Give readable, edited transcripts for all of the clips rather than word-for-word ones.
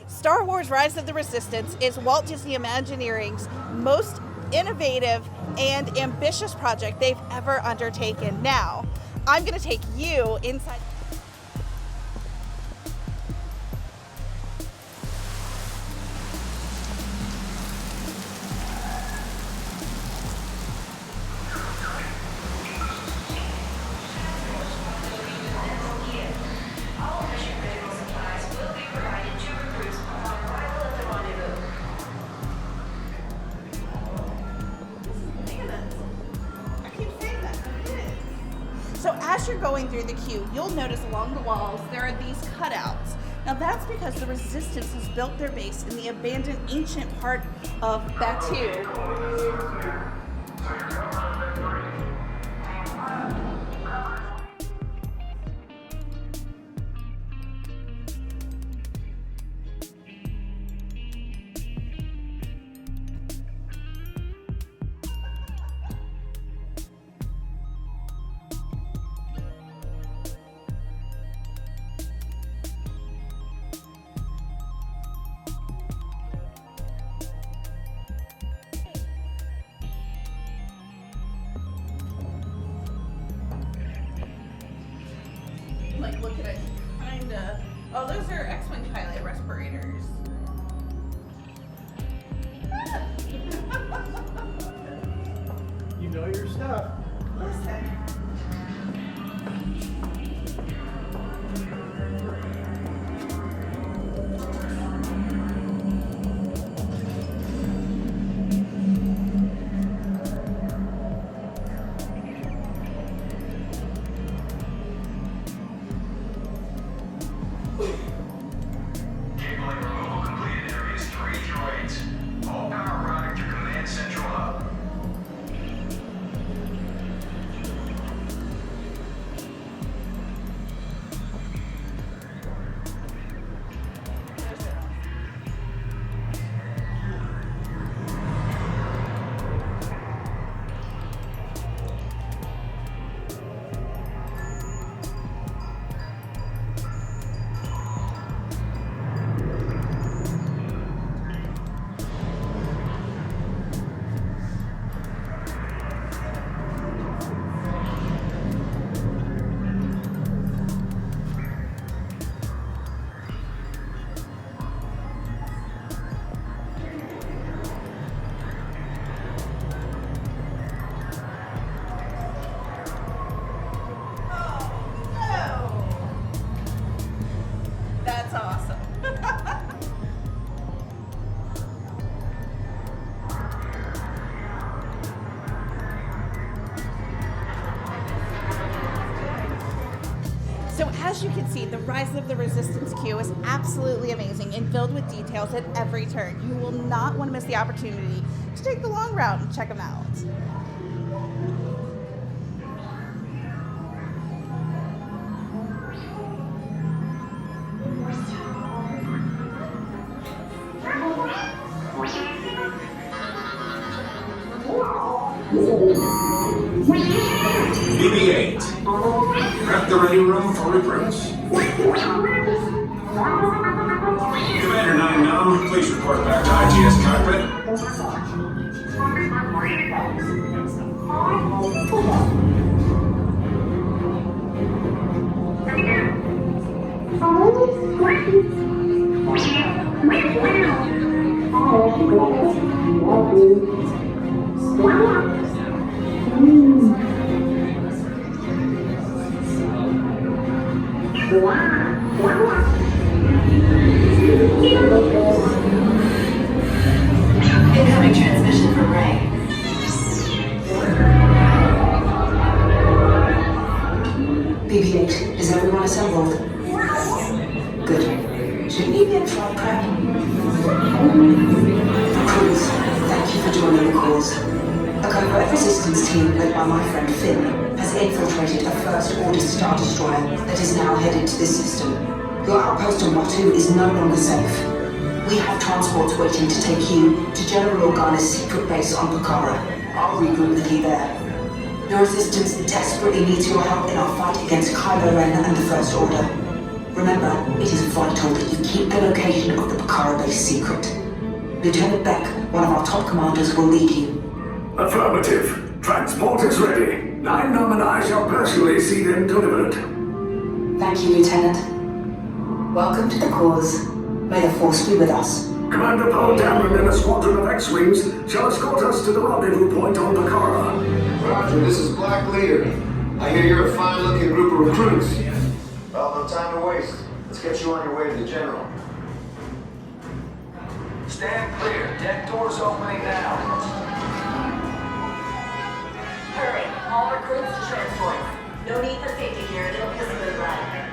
Star Wars Rise of the Resistance is Walt Disney Imagineering's most innovative and ambitious project they've ever undertaken. Now, I'm going to take you inside. So as you're going through the queue, you'll notice along the walls there are these cutouts. Now that's because the Resistance has built their base in the abandoned ancient part of Batuu. Like, look at it, kinda. Oh, those are X-Wing pilot respirators. You know your stuff. Listen. That's awesome. So as you can see, the Rise of the Resistance queue is absolutely amazing and filled with details at every turn. You will not want to miss the opportunity to take the long route and check them out. BB-8, prep the ready room for recruits. Commander 9-9, please report back to IGS cockpit. Incoming transmission from Ray. BB-8, is everyone assembled? Good. Shouldn't you be in flight prep? Crews, thank you for joining the cause. A covert resistance team led by my friend Finn has infiltrated a First Order Star Destroyer that is now headed to this system. Your outpost on Batuu is no longer safe. We have transports waiting to take you to General Organa's secret base on Pucara. I'll regroup with you there. Your resistance desperately needs your help in our fight against Kylo and the First Order. Remember, it is vital that you keep the location of the Bakara base secret. Lieutenant Beck, one of our top commanders, will lead you. Affirmative. Transport is ready. 9 Num and I shall personally see them delivered. Thank you, Lieutenant. Welcome to the cause. May the Force be with us. Commander Paul Dameron and a squadron of X-Wings shall escort us to the rendezvous point on Bakara. Roger, this is Black Leader. I hear you're a fine-looking group of recruits. Well, no time to waste. Let's get you on your way to the General. Stand clear. Deck doors opening now. Hurry. All recruits to transport. No need for safety here. It'll be a smooth ride.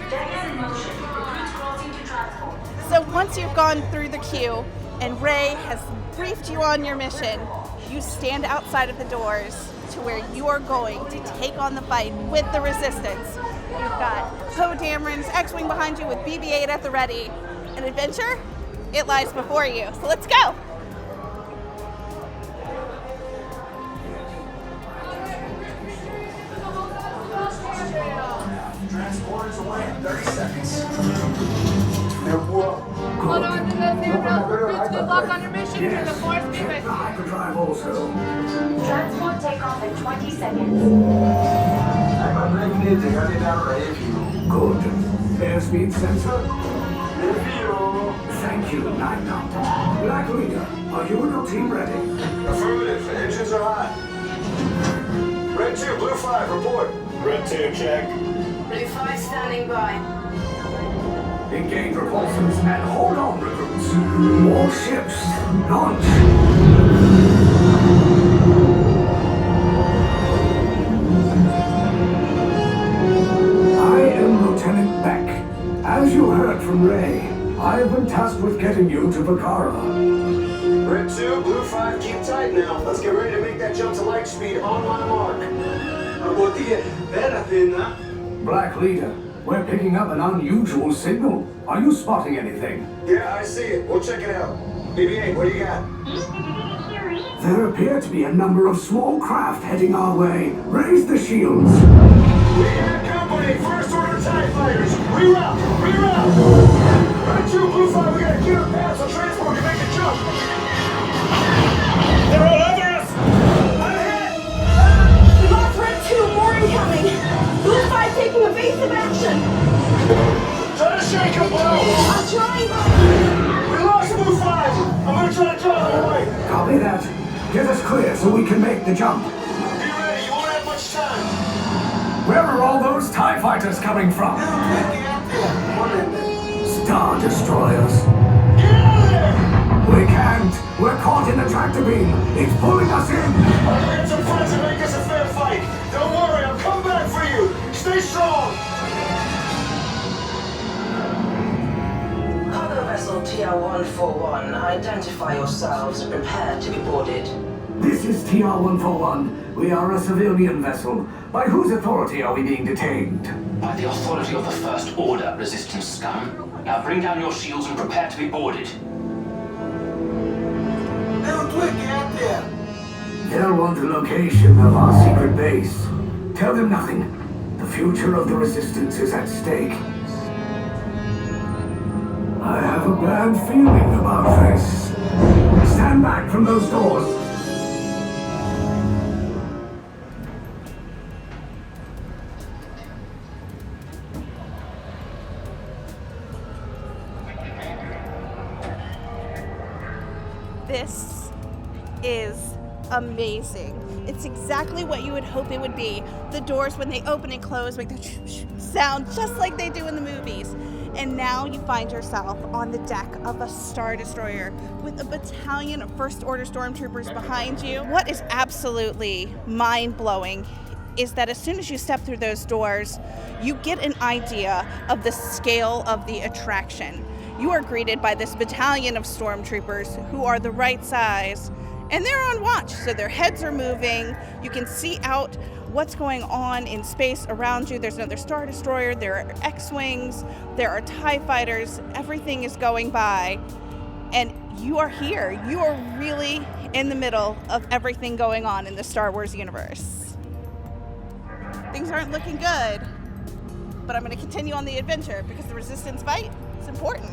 Deck is in motion. Recruits crossing to transport. So once you've gone through the queue and Rey has briefed you on your mission, you stand outside of the doors to where you are going to take on the fight with the Resistance. You've got Poe Dameron's X-Wing behind you with BB-8 at the ready. An adventure? It lies before you. So let's go! Transport is away in 30 seconds. Good luck on your mission. May the Force be with you. Hyperdrive also. Transport takeoff in 20 seconds. I'm breaking it. They got it out right if you. Good. Airspeed sensor? If you. Thank you, 9 Num. Black Leader, are you and your team ready? Affirmative. Engines are hot. Red 2, Blue 5, report. Red 2, check. Blue 5 standing by. Engage repulsors and hold on, recruits. More ships. Launch. I am Lieutenant Beck. As you heard from Rey, I have been tasked with getting you to Bakara. Red 2, Blue 5, keep tight now. Let's get ready to make that jump to light speed on my mark. Black Leader, we're picking up an unusual signal. Are you spotting anything? Yeah, I see it. We'll check it out. BB-8, what do you got? There appear to be a number of small craft heading our way. Raise the shields. We have company. First order TIE fighters. Reroute. Reroute. Red 2, Blue 5, we gotta clear a path so transport can make a jump. They're all over us. Ahead. We lost Red 2, more incoming. Blue 5 taking evasive action. Try to shake them, Bo. I'm trying. We lost Blue 5. I'm gonna try to draw them away. Copy that. Get us clear so we can make the jump. Be ready. You won't have much time. Where are all those TIE fighters coming from? Star Destroyers. Get out of there. We can't. We're caught in the tractor beam. It's pulling us in. I'm gonna get some friends and make this a fair fight. Don't worry. I'll come back for you. Stay strong. Cargo vessel TR-141, identify yourselves and prepare to be boarded. This is TR-141. We are a civilian vessel. By whose authority are we being detained? By the authority of the First Order, Resistance scum. Now bring down your shields and prepare to be boarded. They'll want the location of our secret base. Tell them nothing. The future of the Resistance is at stake. I have a bad feeling about this. Stand back from those doors. This is amazing. It's exactly what you would hope it would be. The doors, when they open and close, make the sound just like they do in the movies. And now you find yourself on the deck of a Star Destroyer with a battalion of First Order Stormtroopers behind you. What is absolutely mind-blowing is that as soon as you step through those doors, you get an idea of the scale of the attraction. You are greeted by this battalion of stormtroopers who are the right size, and they're on watch, so their heads are moving. You can see out what's going on in space around you. There's another Star Destroyer, there are X-Wings, there are TIE fighters, everything is going by, and you are here. You are really in the middle of everything going on in the Star Wars universe. The things aren't looking good. But I'm going to continue on the adventure because the resistance fight is important.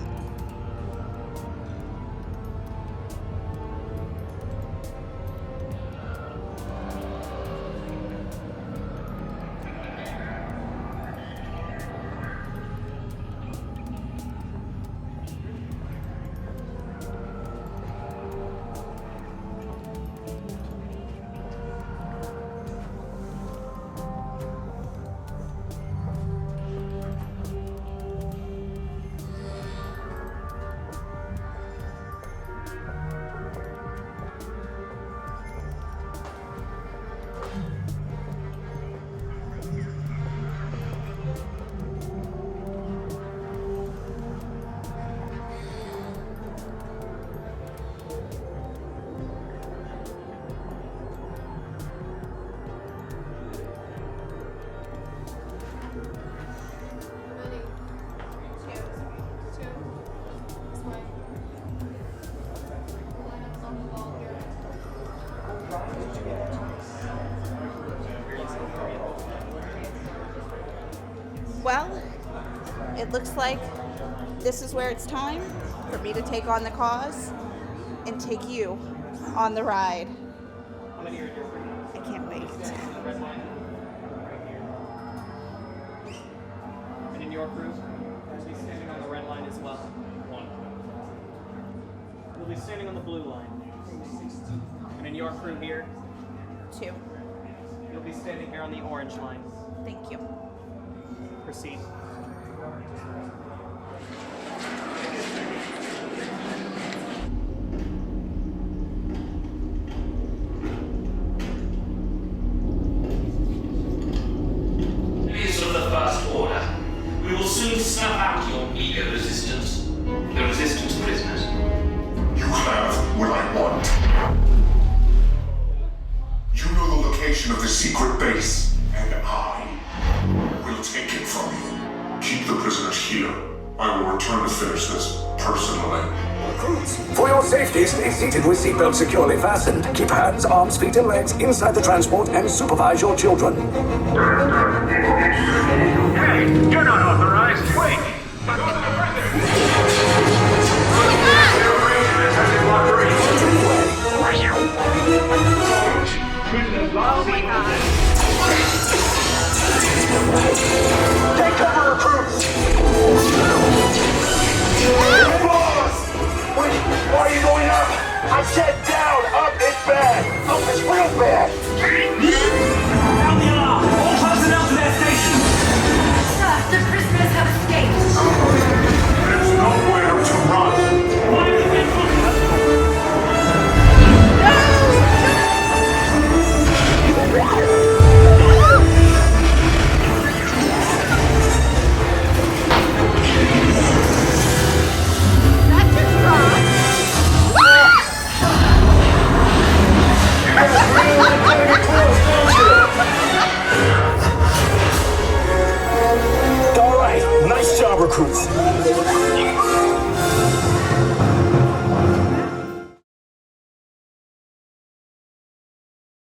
Well, it looks like this is where it's time for me to take on the cause and take you on the ride. I can't wait. And in your crew, you'll be standing on the red line as well. 1. You'll be standing on the blue line. And in your crew here, 2. you'll be standing here on the orange line. Thank you. Proceed. Enemies of the First Order, we will soon snuff out your meager resistance. The resistance prisoners. You have what I want. You know the location of the secret base, and I will take it from you. Keep the prisoners here. I will return to finish this personally. Recruits, for your safety, stay seated with seatbelts securely fastened. Keep hands, arms, feet, and legs inside the transport and supervise your children. Hey, you're not authorized. Wait! Take cover, recruits! Boss! Wait, why are you going up? I said down! Up is bad! Up is real bad! Sound the alarm! All personnel to their stations! Sir, the prisoners have escaped. There's nowhere to run! Why have you been looking at All right, nice job, recruits.